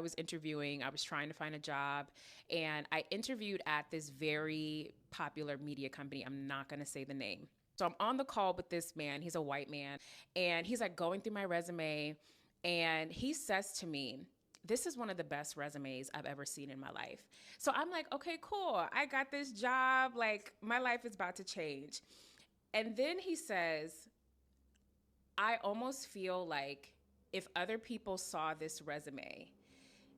I was interviewing, I was trying to find a job, and I interviewed at this very popular media company. I'm not going to say the name. So I'm on the call with this man. He's a white man, and he's like going through my resume, and he says to me, "This is one of the best resumes I've ever seen in my life." So I'm like, "Okay, cool. I got this job. Like, my life is about to change." And then he says, "I almost feel like if other people saw this resume,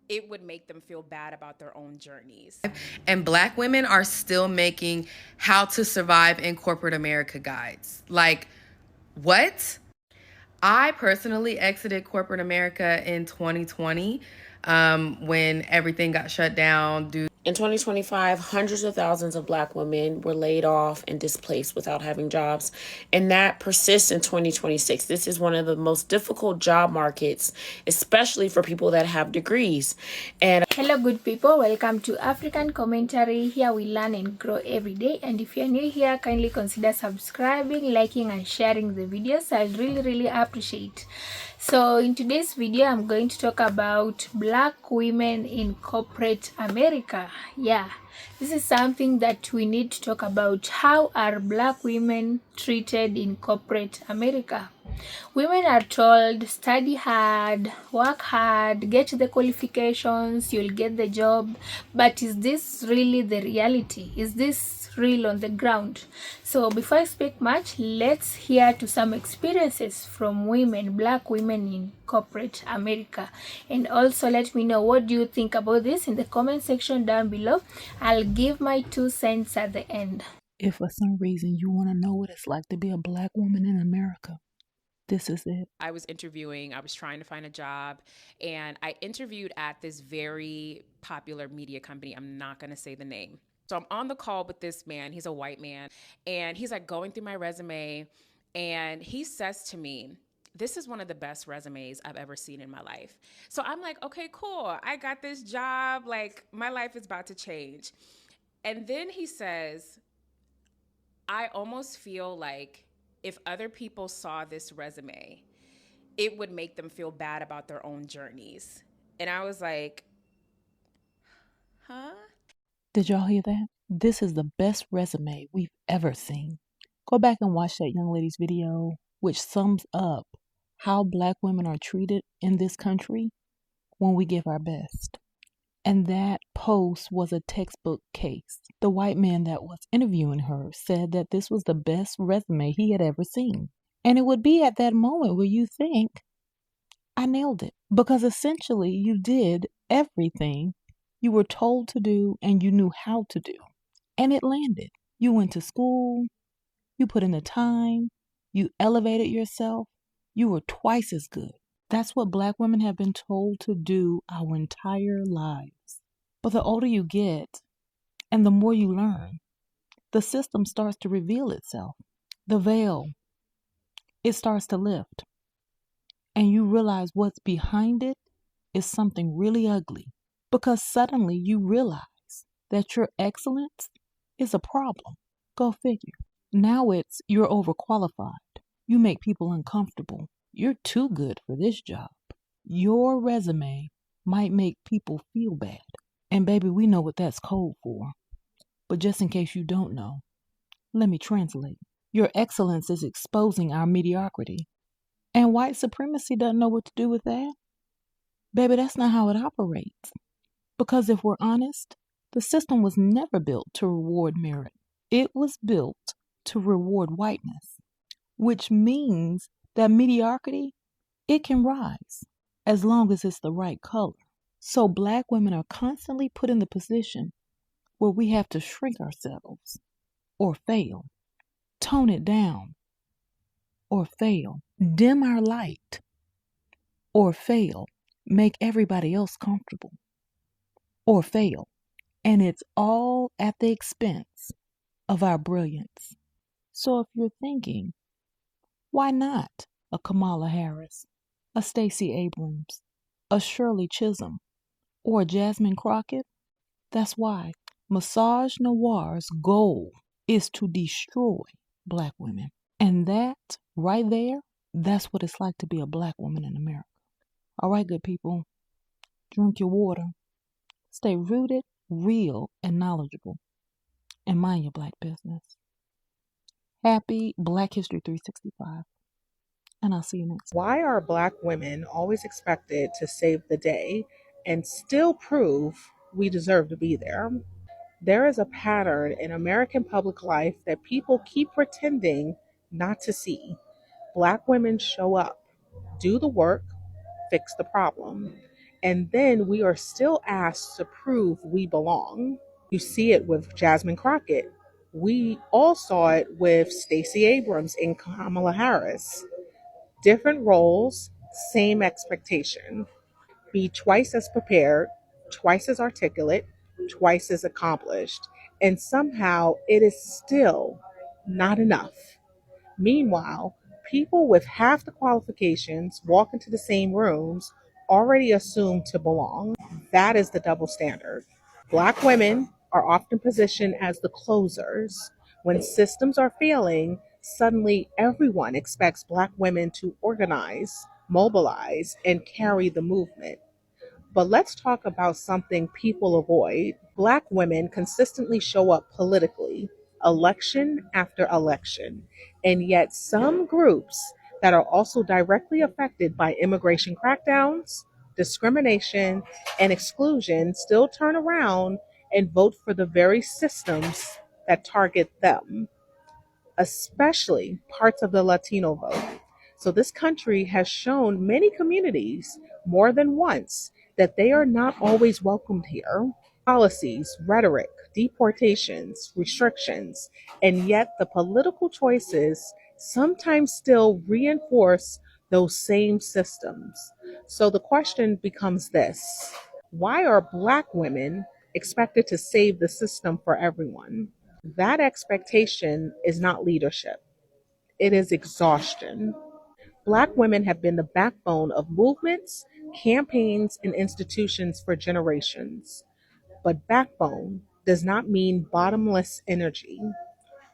it would make them feel bad about their own journeys." And Black women are still making how to survive in corporate America guides. Like, what? I personally exited corporate America in 2020 when everything got shut down due. In 2025, hundreds of thousands of Black women were laid off and displaced without having jobs, and that persists in 2026. This is one of the most difficult job markets, especially for people that have degrees. And hello, good people. Welcome to African Commentary. Here we learn and grow every day. And if you're new here, kindly consider subscribing, liking, and sharing the videos. I'd really appreciate. So in today's video, I'm going to talk about Black women in corporate America. Yeah, this is something that we need to talk about. How are Black women treated in corporate America? Women are told, study hard, work hard, get the qualifications, you'll get the job. But is this really the reality? Is this real on the ground? So before I speak much, let's hear to some experiences from women, Black women in corporate America. And also let me know, what do you think about this in the comment section down below. I'll give my 2 cents at the end. If for some reason you want to know what it's like to be a Black woman in America, this is it. I was interviewing, I was trying to find a job, and I interviewed at this very popular media company. I'm not going to say the name. So I'm on the call with this man. He's a white man, and he's like going through my resume, and he says to me, "This is one of the best resumes I've ever seen in my life." So I'm like, "Okay, cool. I got this job. Like, my life is about to change." And then he says, "I almost feel like if other people saw this resume, it would make them feel bad about their own journeys." And I was like, huh? Did y'all hear that? This is the best resume we've ever seen. Go back and watch that young lady's video, which sums up how Black women are treated in this country when we give our best. And that post was a textbook case. The white man that was interviewing her said that this was the best resume he had ever seen. And it would be at that moment where you think, I nailed it. Because essentially you did everything you were told to do and you knew how to do. And it landed. You went to school, you put in the time, you elevated yourself, you were twice as good. That's what Black women have been told to do our entire lives. But the older you get and the more you learn, the system starts to reveal itself. The veil, it starts to lift. And you realize what's behind it is something really ugly. Because suddenly you realize that your excellence is a problem. Go figure. Now it's you're overqualified. You make people uncomfortable. You're too good for this job. Your resume might make people feel bad. And baby, we know what that's code for. But just in case you don't know, let me translate. Your excellence is exposing our mediocrity. And white supremacy doesn't know what to do with that. Baby, that's not how it operates. Because if we're honest, the system was never built to reward merit. It was built to reward whiteness, which means that mediocrity, it can rise as long as it's the right color. So Black women are constantly put in the position where we have to shrink ourselves or fail, tone it down or fail, dim our light or fail, make everybody else comfortable or fail. And it's all at the expense of our brilliance. So if you're thinking, why not a Kamala Harris, a Stacey Abrams, a Shirley Chisholm, or a Jasmine Crockett? That's why Massage Noir's goal is to destroy Black women. And that right there, that's what it's like to be a Black woman in America. All right, good people. Drink your water. Stay rooted, real, and knowledgeable. And mind your Black business. Happy Black History 365. And I'll see you next time. Why are Black women always expected to save the day and still prove we deserve to be there? There is a pattern in American public life that people keep pretending not to see. Black women show up, do the work, fix the problem, and then we are still asked to prove we belong. You see it with Jasmine Crockett. We all saw it with Stacey Abrams and Kamala Harris. Different roles, same expectation. Be twice as prepared, twice as articulate, twice as accomplished, and somehow it is still not enough. Meanwhile, people with half the qualifications walk into the same rooms already assumed to belong. That is the double standard. Black women are often positioned as the closers. When systems are failing, suddenly everyone expects Black women to organize, mobilize, and carry the movement. But let's talk about something people avoid. Black women consistently show up politically, election after election, and yet some groups that are also directly affected by immigration crackdowns, discrimination, and exclusion still turn around and vote for the very systems that target them, especially parts of the Latino vote. So, this country has shown many communities more than once that they are not always welcomed here. Policies, rhetoric, deportations, restrictions, and yet the political choices sometimes still reinforce those same systems. So, the question becomes this: why are Black women expected to save the system for everyone? That expectation is not leadership, it is exhaustion. Black women have been the backbone of movements, campaigns, and institutions for generations. But backbone does not mean bottomless energy.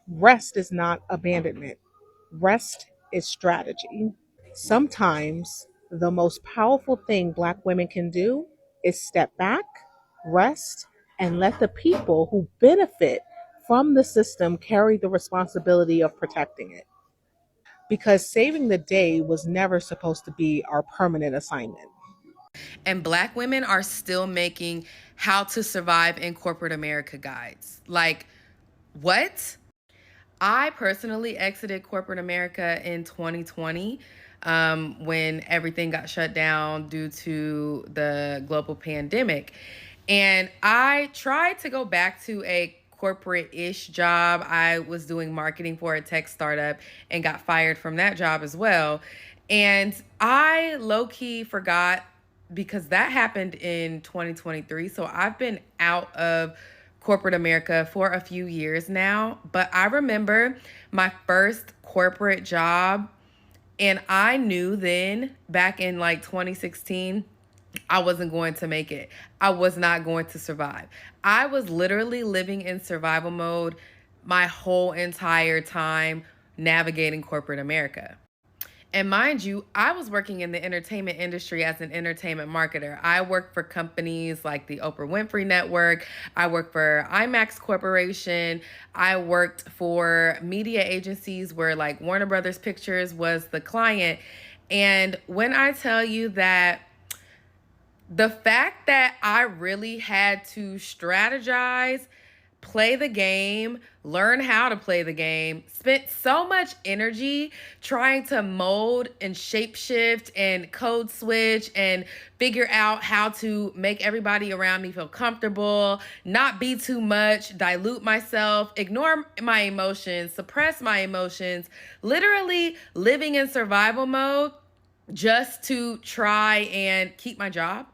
Rest is not abandonment, rest is strategy. Sometimes the most powerful thing Black women can do is step back, rest, and let the people who benefit from the system carry the responsibility of protecting it. Because saving the day was never supposed to be our permanent assignment. And Black women are still making how to survive in corporate America guides. Like, what? I personally exited corporate America in 2020 when everything got shut down due to the global pandemic. And I tried to go back to a corporate-ish job. I was doing marketing for a tech startup and got fired from that job as well. And I low-key forgot because that happened in 2023. So I've been out of corporate America for a few years now. But I remember my first corporate job, and I knew then back in like 2016, I wasn't going to make it. I was not going to survive. I was literally living in survival mode my whole entire time navigating corporate America. And mind you, I was working in the entertainment industry as an entertainment marketer. I worked for companies like the Oprah Winfrey Network. I worked for IMAX Corporation. I worked for media agencies where like Warner Brothers Pictures was the client. And when I tell you that the fact that I really had to strategize, play the game, learn how to play the game, spent so much energy trying to mold and shapeshift and code switch and figure out how to make everybody around me feel comfortable, not be too much, dilute myself, ignore my emotions, suppress my emotions, literally living in survival mode just to try and keep my job.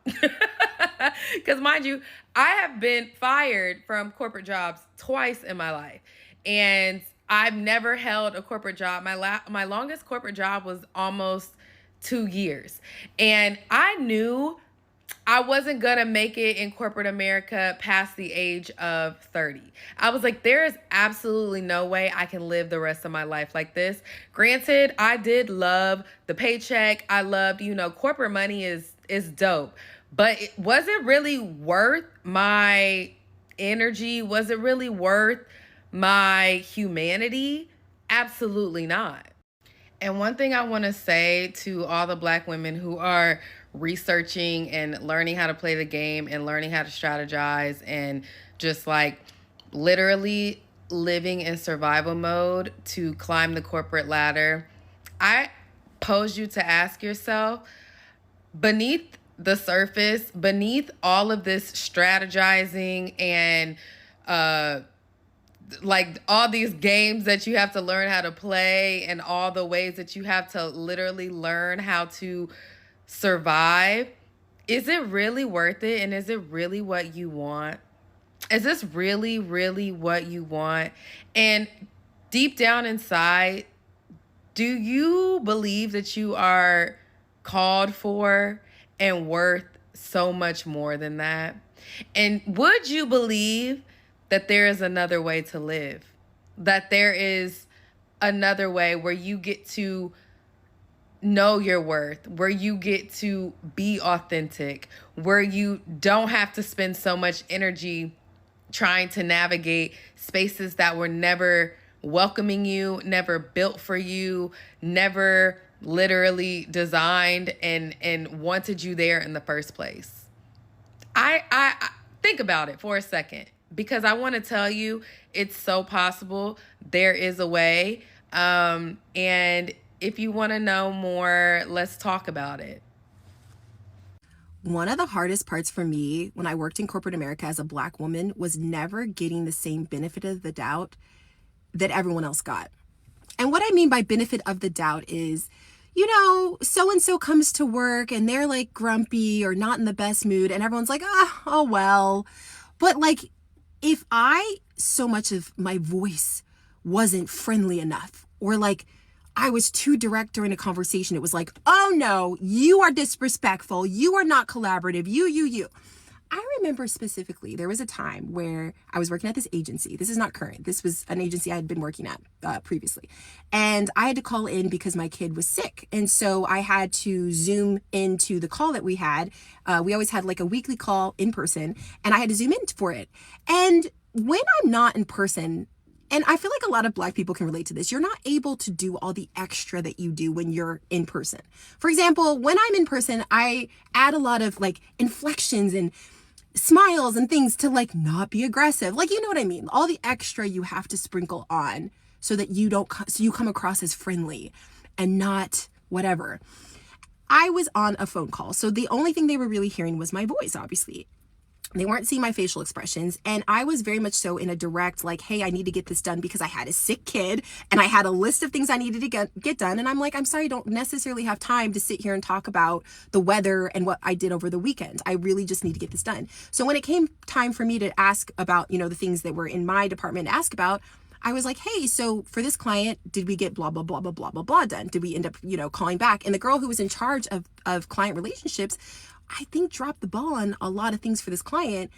Because mind you, I have been fired from corporate jobs twice in my life. And I've never held a corporate job. My longest corporate job was almost 2 years. And I knew I wasn't going to make it in corporate America past the age of 30. I was like, there is absolutely no way I can live the rest of my life like this. Granted, I did love the paycheck. I loved, corporate money is dope. But was it really worth my energy? Was it really worth my humanity? Absolutely not. And one thing I want to say to all the Black women who are researching and learning how to play the game and learning how to strategize and just like literally living in survival mode to climb the corporate ladder, I pose you to ask yourself, beneath the surface, beneath all of this strategizing and like all these games that you have to learn how to play and all the ways that you have to literally learn how to survive, is it really worth it? And is it really what you want? Is this really, really what you want? And deep down inside, do you believe that you are called for and worth so much more than that? And would you believe that there is another way to live? That there is another way where you get to know your worth, where you get to be authentic, where you don't have to spend so much energy trying to navigate spaces that were never welcoming you, never built for you, never literally designed and wanted you there in the first place? I think about it for a second, because I want to tell you it's so possible. There is a way. And if you want to know more, let's talk about it. One of the hardest parts for me when I worked in corporate America as a Black woman was never getting the same benefit of the doubt that everyone else got. And what I mean by benefit of the doubt is, you know, so-and-so comes to work and they're like grumpy or not in the best mood and everyone's like, oh well. But like, if so much of my voice wasn't friendly enough, or like I was too direct during a conversation, it was like, oh no, you are disrespectful. You are not collaborative. You. I remember specifically, there was a time where I was working at this agency. This is not current. This was an agency I had been working at previously. And I had to call in because my kid was sick. And so I had to Zoom into the call that we had. We always had like a weekly call in person, and I had to Zoom in for it. And when I'm not in person, and I feel like a lot of Black people can relate to this, you're not able to do all the extra that you do when you're in person. For example, when I'm in person, I add a lot of like inflections and smiles and things to like not be aggressive. Like, you know what I mean? All the extra you have to sprinkle on so that so you come across as friendly and not whatever. I was on a phone call, so the only thing they were really hearing was my voice, obviously. They weren't seeing my facial expressions. And I was very much so in a direct, like, hey, I need to get this done because I had a sick kid and I had a list of things I needed to get done. And I'm like, I'm sorry, I don't necessarily have time to sit here and talk about the weather and what I did over the weekend. I really just need to get this done. So when it came time for me to ask about, you know, the things that were in my department to ask about, I was like, hey, so for this client, did we get blah, blah, blah, blah, blah, blah, blah done? Did we end up, you know, calling back? And the girl who was in charge of client relationships, I think, dropped the ball on a lot of things for this client.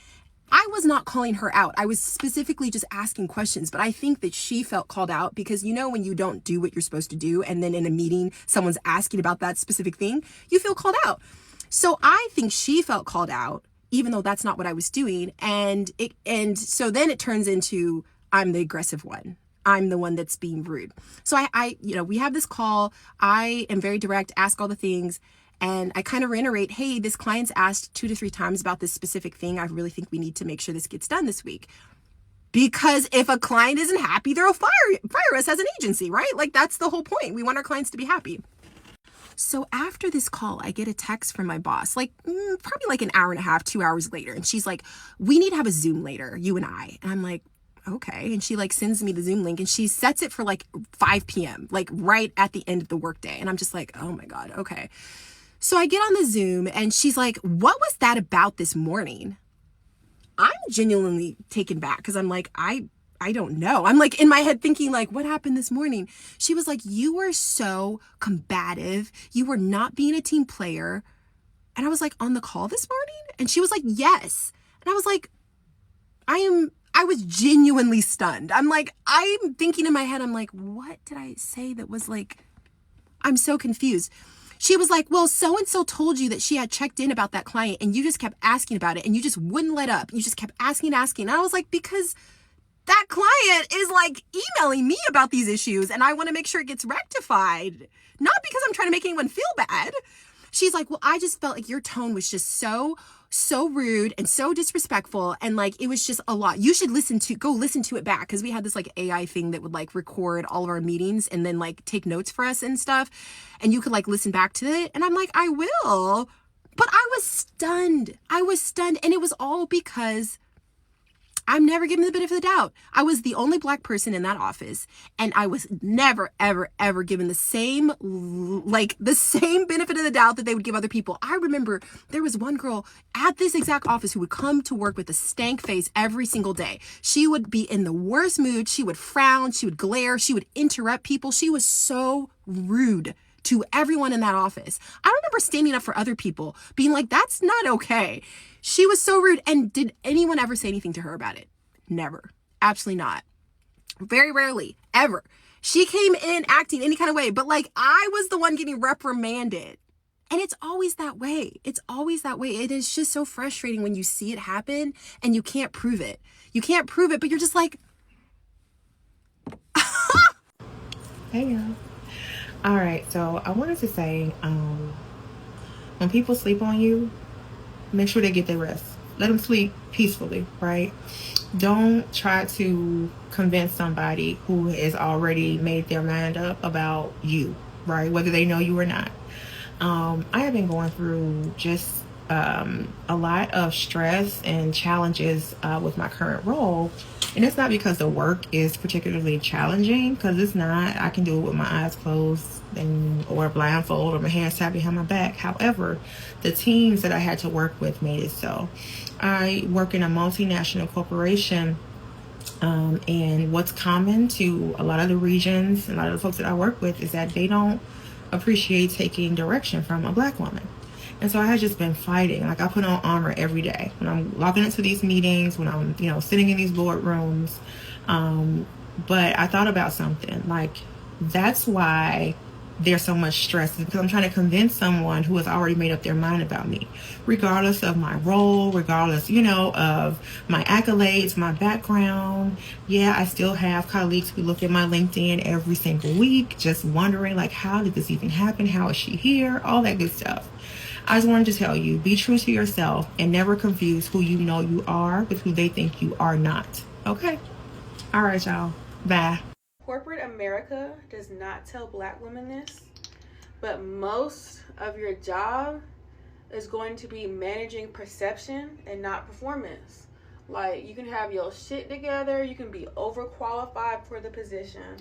I was not calling her out. I was specifically just asking questions, but I think that she felt called out because, you know, when you don't do what you're supposed to do and then in a meeting, someone's asking about that specific thing, you feel called out. So I think she felt called out, even though that's not what I was doing. And so then it turns into, I'm the aggressive one. I'm the one that's being rude. So I you know, we have this call. I am very direct, ask all the things. And I kind of reiterate, hey, this client's asked 2 to 3 times about this specific thing. I really think we need to make sure this gets done this week. Because if a client isn't happy, they'll fire us as an agency, right? Like, that's the whole point. We want our clients to be happy. So after this call, I get a text from my boss, like probably like an hour and a half, 2 hours later. And she's like, we need to have a Zoom later, you and I. And I'm like, okay. And she like sends me the Zoom link and she sets it for like 5 p.m., like right at the end of the workday. And I'm just like, oh my God, okay. So I get on the Zoom and she's like, what was that about this morning? I'm genuinely taken back because I'm like, I don't know. I'm like in my head thinking like, what happened this morning? She was like, you were so combative. You were not being a team player. And I was like, on the call this morning? And she was like, yes. And I was like, I was genuinely stunned. I'm like, I'm thinking in my head, I'm like, what did I say that was like, I'm so confused. She was like, well, so-and-so told you that she had checked in about that client and you just kept asking about it and you just wouldn't let up. You just kept asking. And I was like, because that client is like emailing me about these issues and I want to make sure it gets rectified. Not because I'm trying to make anyone feel bad. She's like, well, I just felt like your tone was just so rude and so disrespectful. And like, it was just a lot. You should go listen to it back. Because we had this like AI thing that would like record all of our meetings and then like take notes for us and stuff. And you could like listen back to it. And I'm like, I will. But I was stunned. And it was all because I'm never given the benefit of the doubt. I was the only Black person in that office, and I was never, ever, ever given the same benefit of the doubt that they would give other people. I remember there was one girl at this exact office who would come to work with a stank face every single day. She would be in the worst mood. She would frown. She would glare. She would interrupt people. She was so rude to everyone in that office. I remember standing up for other people, being like, that's not okay. She was so rude. And did anyone ever say anything to her about it? Never. Absolutely not. Very rarely, ever. She came in acting any kind of way, but like I was the one getting reprimanded. And it's always that way. It is just so frustrating when you see it happen and you can't prove it. But you're just like, hey y'all. All right, so I wanted to say, when people sleep on you, make sure they get their rest. Let them sleep peacefully, right? Don't try to convince somebody who has already made their mind up about you, right? Whether they know you or not. I have been going through just a lot of stress and challenges with my current role. And it's not because the work is particularly challenging, because it's not. I can do it with my eyes closed or blindfold or my hands tied behind my back. However, the teams that I had to work with made it so. I work in a multinational corporation, and what's common to a lot of the regions, a lot of the folks that I work with, is that they don't appreciate taking direction from a Black woman. And so I had just been fighting. Like, I put on armor every day when I'm logging into these meetings, when I'm, sitting in these boardrooms. But I thought about something. Like, that's why there's so much stress, because I'm trying to convince someone who has already made up their mind about me, regardless of my role, regardless, of my accolades, my background. Yeah, I still have colleagues who look at my LinkedIn every single week, just wondering, like, how did this even happen? How is she here? All that good stuff. I just wanted to tell you, be true to yourself and never confuse who you know you are with who they think you are not. Okay? All right, y'all. Bye. Corporate America does not tell Black women this, but most of your job is going to be managing perception and not performance. Like, you can have your shit together, you can be overqualified for the position,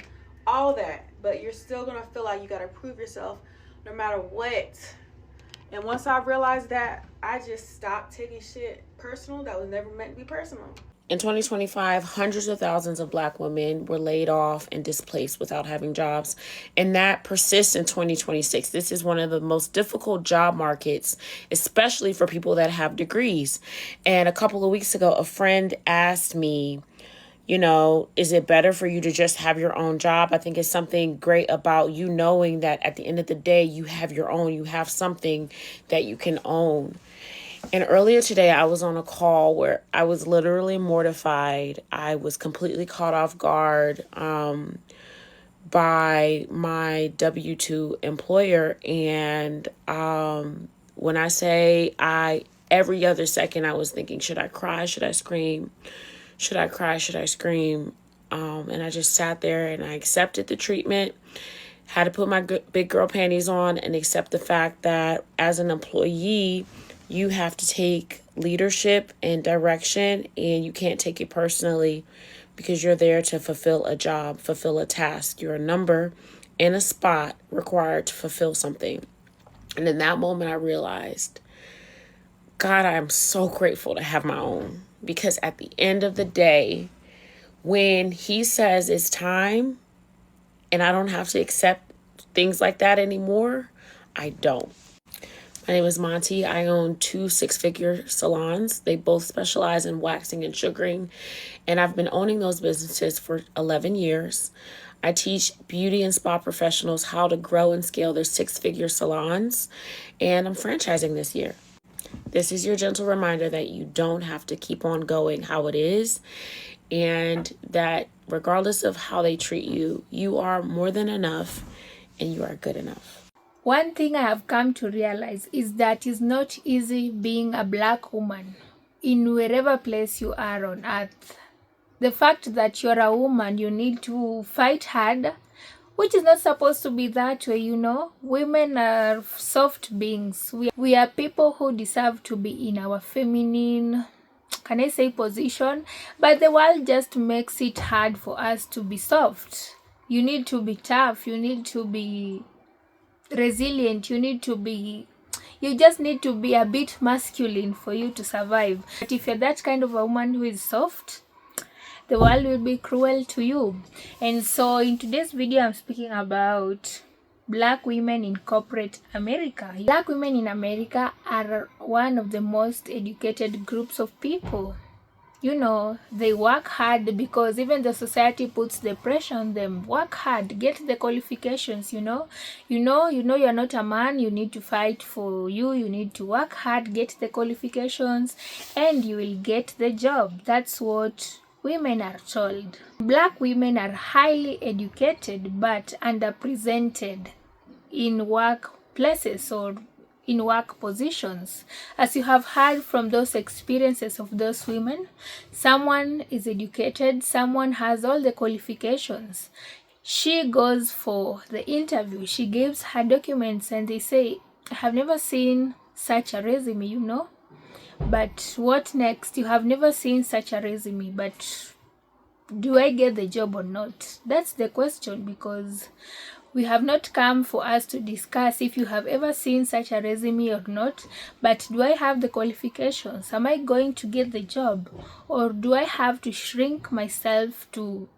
all that, but you're still gonna feel like you gotta prove yourself no matter what. And once I realized that, I just stopped taking shit personal that was never meant to be personal. In 2025, hundreds of thousands of Black women were laid off and displaced without having jobs. And that persists in 2026. This is one of the most difficult job markets, especially for people that have degrees. And a couple of weeks ago, a friend asked me, is it better for you to just have your own job? I think it's something great about you knowing that at the end of the day, you have something that you can own. And earlier today, I was on a call where I was literally mortified. I was completely caught off guard by my W-2 employer. And when I say every other second, I was thinking, should I cry? Should I scream? Should I cry? Should I scream? And I just sat there and I accepted the treatment, had to put my big girl panties on and accept the fact that as an employee, you have to take leadership and direction, and you can't take it personally because you're there to fulfill a job, fulfill a task. You're a number in a spot required to fulfill something. And in that moment, I realized, God, I am so grateful to have my own, because at the end of the day, when he says it's time and I don't have to accept things like that anymore, I don't. My name is Monty. I own 2 six-figure salons. They both specialize in waxing and sugaring, and I've been owning those businesses for 11 years. I teach beauty and spa professionals how to grow and scale their 6-figure salons, and I'm franchising this year. This is your gentle reminder that you don't have to keep on going how it is, and that regardless of how they treat you, you are more than enough and you are good enough. One thing I have come to realize is that it's not easy being a black woman in wherever place you are on earth. The fact that you're a woman, you need to fight hard, which is not supposed to be that way, you know. Women are soft beings. We are people who deserve to be in our feminine, can I say, position, but the world just makes it hard for us to be soft. You need to be tough, you need to be resilient, you just need to be a bit masculine for you to survive. But if you're that kind of a woman who is soft, the world will be cruel to you. And so in today's video, I'm speaking about black women in corporate America. Black women in America are one of the most educated groups of people. You know, they work hard because even the society puts the pressure on them. Work hard, get the qualifications, you know you're not a man, you need to fight for you need to work hard, get the qualifications, and you will get the job. That's what women are told. Black women are highly educated but underrepresented in workplaces or in work positions. As you have heard from those experiences of those women, someone is educated, someone has all the qualifications. She goes for the interview, she gives her documents, and they say, I have never seen such a resume, you know. But what next? You have never seen such a resume, but do I get the job or not? That's the question, because we have not come for us to discuss if you have ever seen such a resume or not, but do I have the qualifications? Am I going to get the job? Or do I have to shrink myself to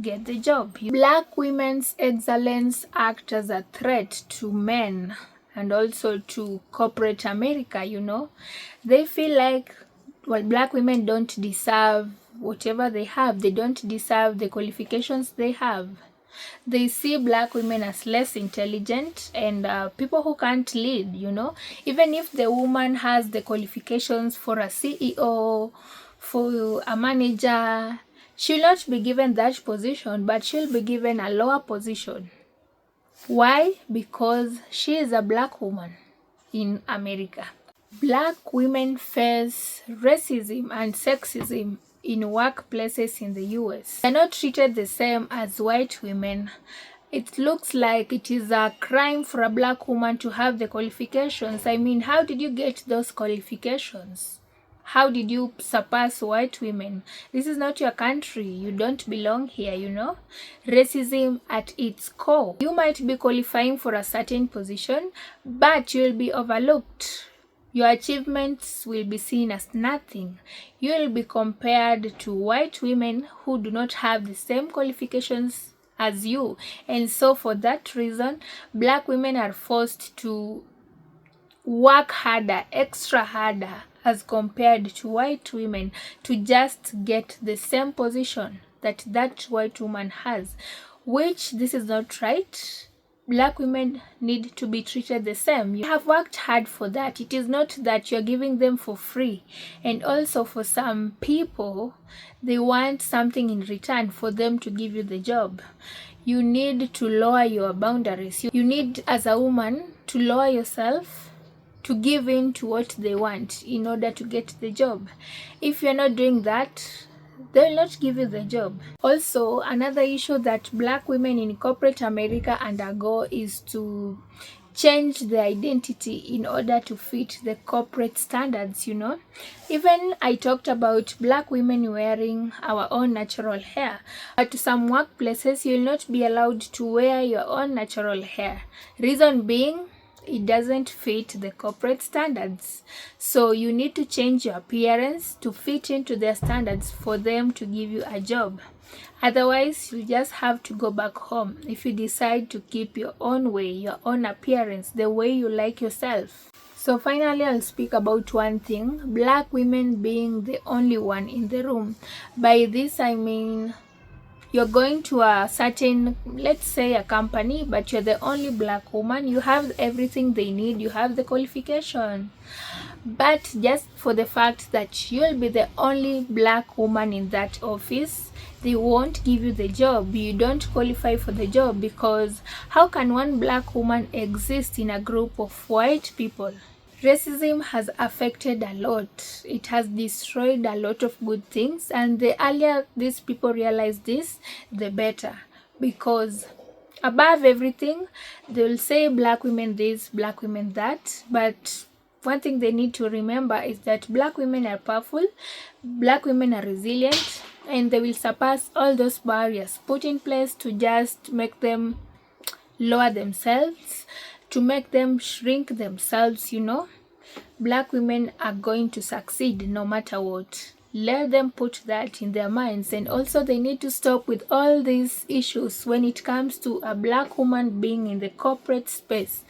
get the job? Black women's excellence act as a threat to men and also to corporate America, you know. They feel like, well, black women don't deserve whatever they have. They don't deserve the qualifications they have. They see black women as less intelligent and people who can't lead, you know. Even if the woman has the qualifications for a CEO, for a manager, she'll not be given that position, but she'll be given a lower position. Why? Because she is a black woman in America. Black women face racism and sexism in workplaces in the US. They're not treated the same as white women. It looks like it is a crime for a black woman to have the qualifications. I mean, how did you get those qualifications? How did you surpass white women? This is not your country. You don't belong here, you know. Racism at its core. You might be qualifying for a certain position, but you'll be overlooked. Your achievements will be seen as nothing. You will be compared to white women who do not have the same qualifications as you. And so for that reason, black women are forced to work harder, extra harder, as compared to white women, to just get the same position that white woman has, which this is not right. Black women need to be treated the same. You have worked hard for that. It is not that you're giving them for free. And also for some people, they want something in return for them to give you the job. You need to lower your boundaries. You need, as a woman, to lower yourself, to give in to what they want in order to get the job. If you're not doing that, they will not give you the job. Also, another issue that black women in corporate America undergo is to change their identity in order to fit the corporate standards, you know. Even I talked about black women wearing our own natural hair, but to some workplaces you'll not be allowed to wear your own natural hair. Reason being, it doesn't fit the corporate standards. So you need to change your appearance to fit into their standards for them to give you a job. Otherwise, you just have to go back home if you decide to keep your own way, your own appearance, the way you like yourself. So finally, I'll speak about one thing: black women being the only one in the room. By this I mean, You're going to a certain, let's say a company, but you're the only black woman. You have everything they need, you have the qualification, but just for the fact that you'll be the only black woman in that office, they won't give you the job. You don't qualify for the job, because how can one black woman exist in a group of white people? Racism has affected a lot. It has destroyed a lot of good things, and the earlier these people realize this, the better, because above everything they will say black women this, black women that, but one thing they need to remember is that black women are powerful, black women are resilient, and they will surpass all those barriers put in place to just make them lower themselves, to make them shrink themselves, you know. Black women are going to succeed no matter what. Let them put that in their minds. And also they need to stop with all these issues when it comes to a black woman being in the corporate space.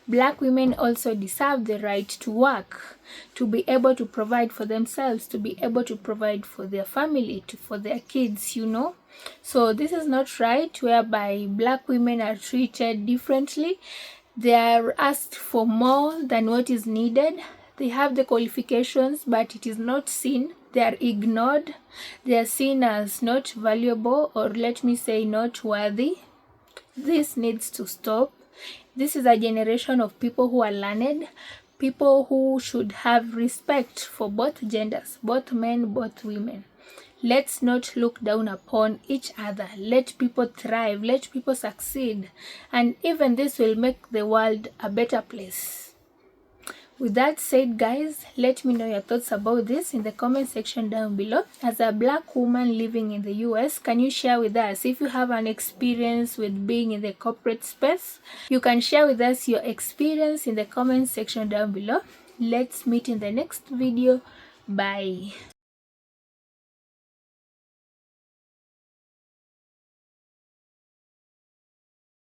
Black women also deserve the right to work, to be able to provide for themselves, to be able to provide for their family, for their kids, you know. So this is not right, whereby black women are treated differently. They are asked for more than what is needed. They have the qualifications, but it is not seen. They are ignored. They are seen as not valuable, or let me say not worthy. This needs to stop. This is a generation of people who are learned, people who should have respect for both genders, both men, both women. Let's not look down upon each other. Let people thrive, let people succeed, and even this will make the world a better place. With that said, guys, let me know your thoughts about this in the comment section down below. As a black woman living in the US, can you share with us if you have an experience with being in the corporate space? You can share with us your experience in the comment section down below. Let's meet in the next video. Bye.